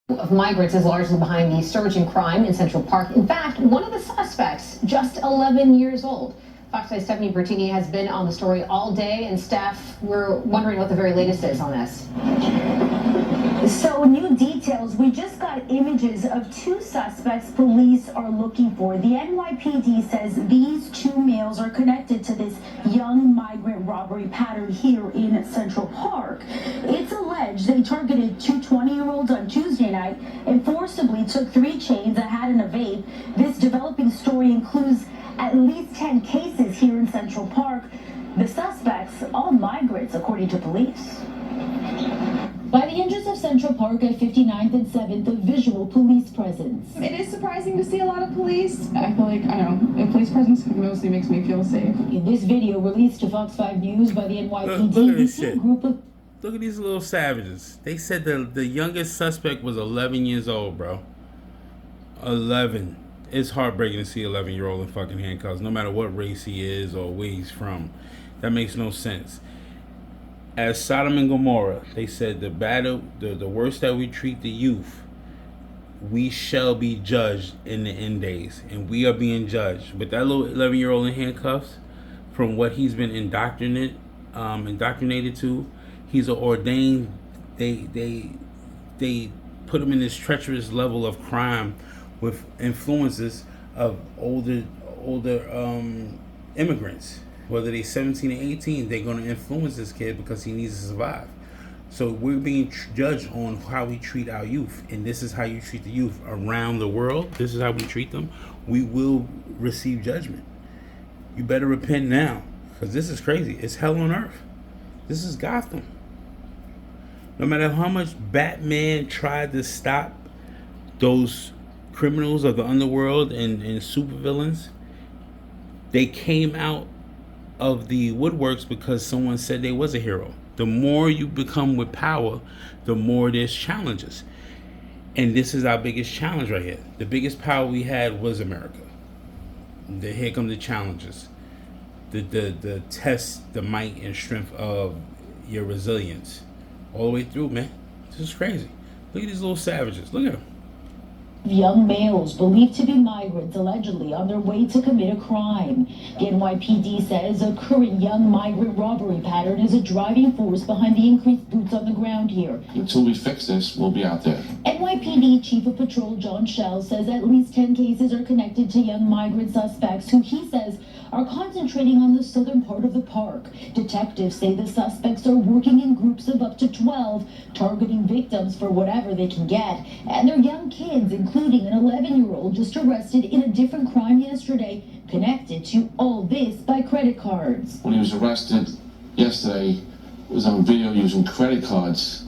Of migrants is largely behind the surge in crime in Central Park. In fact, one of the suspects, just 11 years old. Fox 5's Stephanie Bertini has been on the story all day, and Steph, we're wondering what the very latest is on this. So new details. We just got images of two suspects police are looking for. The NYPD says these two males are connected to this young migrant robbery pattern here in Central Park. It's alleged they targeted two 20-year-olds on Tuesday night and forcibly took 3 chains, a hat, and a vape. This developing story includes at least 10 cases here in Central Park. The suspects, all migrants, according to police. By the entrance of Central Park at 59th and 7th, a visual police presence. It is surprising to see a lot of police. I feel like, I don't know, a police presence mostly makes me feel safe. In this video released to Fox 5 News by the NYPD, look at we this see a shit. group of... Look at these little savages. They said the youngest suspect was 11 years old, bro. 11. It's heartbreaking to see 11-year-old in fucking handcuffs, no matter what race he is or where he's from. That makes no sense. As Sodom and Gomorrah, they said the worse that we treat the youth, we shall be judged in the end days. And we are being judged. With that little 11-year-old in handcuffs, from what he's been indoctrinated to, he's an ordained. They put him in this treacherous level of crime with influences of older immigrants. Whether they're 17 or 18, they're going to influence this kid because he needs to survive. So we're being judged on how we treat our youth. And this is how you treat the youth around the world. This is how we treat them. We will receive judgment. You better repent now, because this is crazy. It's hell on earth. This is Gotham. No matter how much Batman tried to stop those criminals of the underworld and supervillains, they came out of the woodworks because someone said they was a hero. The more you become with power, the more there's challenges. And this is our biggest challenge right here. The biggest power we had was America. Here come the challenges. The test, the might and strength of your resilience. All the way through, man. This is crazy. Look at these little savages. Look at them. Young males believed to be migrants allegedly on their way to commit a crime. The NYPD says a current young migrant robbery pattern is a driving force behind the increased boots on the ground here. Until we fix this, we'll be out there. NYPD Chief of Patrol John Schell says at least 10 cases are connected to young migrant suspects who he says are concentrating on the southern part of the park. Detectives say the suspects are working in groups of up to 12, targeting victims for whatever they can get. And they're young kids, including an 11-year-old just arrested in a different crime yesterday, connected to all this by credit cards. When he was arrested yesterday, it was on video using credit cards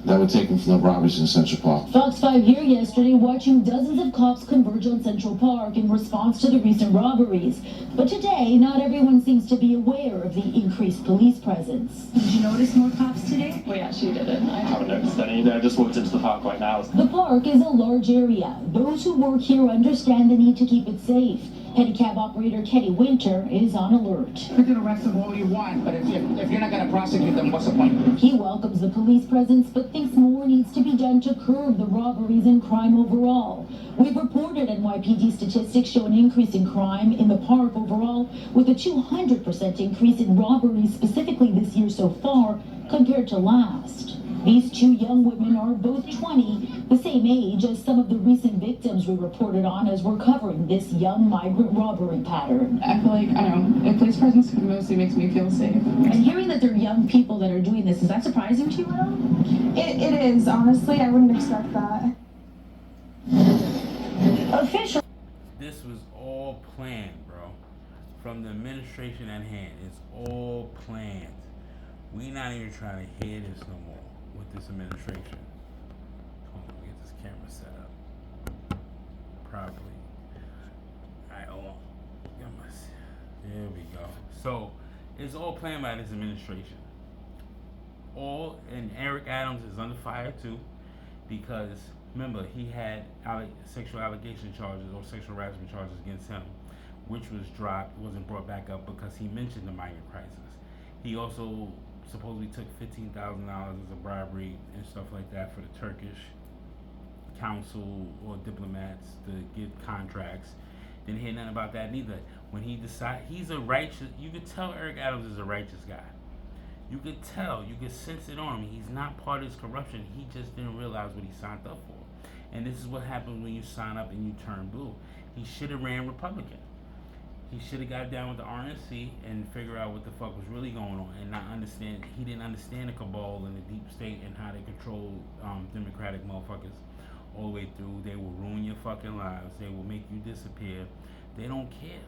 that were taken from the robberies in Central Park. Fox 5 here yesterday watching dozens of cops converge on Central Park in response to the recent robberies. But today, not everyone seems to be aware of the increased police presence. Did you notice more cops today? Well, yeah, she didn't. I haven't noticed any. I just walked into the park right now. The park is a large area. Those who work here understand the need to keep it safe. Pedicab operator Kenny Winter is on alert. You can arrest them all you want, but if you're not going to prosecute them, what's the point? He welcomes the police presence, but thinks more needs to be done to curb the robberies and crime overall. We've reported NYPD statistics show an increase in crime in the park overall, with a 200% increase in robberies specifically this year so far compared to last. These two young women are both 20, the same age as some of the recent victims we reported on as we're covering this young migrant robbery pattern. I feel like, I don't know, a police presence mostly makes me feel safe. And hearing that they're young people that are doing this, is that surprising to you at all? It is, honestly. I wouldn't expect that. Official. This was all planned, bro. From the administration at hand. It's all planned. We not even trying to hear this no more with this administration. Hold on, get this camera set up properly. Alright, hold on. There we go. So it's all planned by this administration. And Eric Adams is under fire too, because remember he had sexual allegation charges or sexual harassment charges against him, which was dropped, wasn't brought back up because he mentioned the migrant crisis. He also supposedly took $15,000 as a bribery and stuff like that for the Turkish counsel or diplomats to get contracts. Didn't hear nothing about that neither. When he decided, he's a righteous, you could tell Eric Adams is a righteous guy. You could tell, you could sense it on him. He's not part of this corruption. He just didn't realize what he signed up for. And this is what happens when you sign up and you turn blue. He should have ran Republican. He should have got down with the RNC and figure out what the fuck was really going on and not understand. He didn't understand the cabal and the deep state and how they control Democratic motherfuckers all the way through. They will ruin your fucking lives. They will make you disappear. They don't care.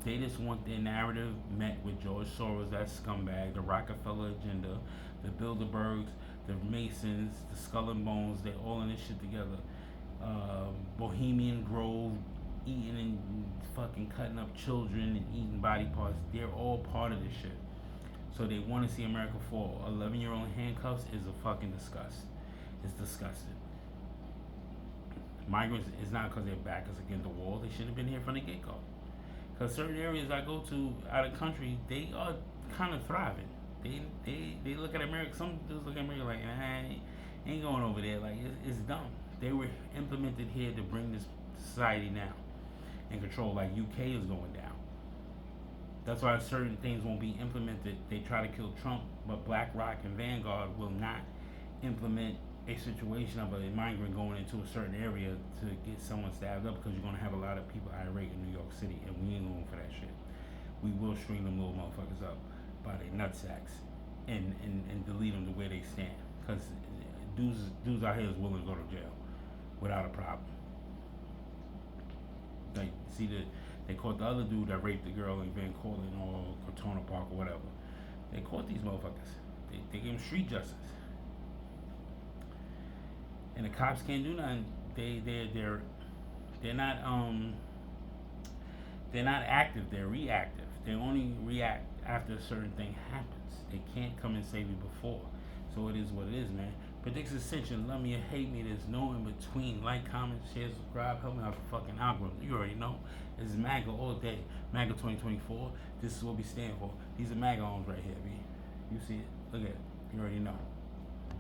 They just want their narrative met with George Soros, that scumbag, the Rockefeller agenda, the Bilderbergs, the Masons, the Skull and Bones. They're all in this shit together. Bohemian Grove, eating and fucking cutting up children and eating body parts. They're all part of this shit. So they want to see America fall. 11-year-old in handcuffs is a fucking disgust. It's disgusting. Migrants is not because their back is against the wall. They should have been here from the get-go. Because certain areas I go to out of country, they are kind of thriving. They look at America. Some dudes look at America like, I ain't going over there. Like it's dumb. They were implemented here to bring this society down and control. Like UK is going down. That's why certain things won't be implemented. They try to kill Trump, but BlackRock and Vanguard will not implement a situation of a migrant going into a certain area to get someone stabbed up, because you're going to have a lot of people irate in New York City, and we ain't going for that shit. We will string them little motherfuckers up by their nutsacks and delete them to where they stand, because dudes out here is willing to go to jail without a problem. Like, see, they caught the other dude that raped the girl in Van Cortlandt or Cortona Park or whatever. They caught these motherfuckers. They gave them street justice. And the cops can't do nothing. They're not active. They're reactive. They only react after a certain thing happens. They can't come and save you before. So it is what it is, man. Predicts Ascension. Love me or hate me. There's no in between. Like, comment, share, subscribe. Help me out the fucking algorithm. You already know. This is MAGA all day. MAGA 2024. This is what we stand for. These are MAGA arms right here, B. You see it. Look at it. You already know.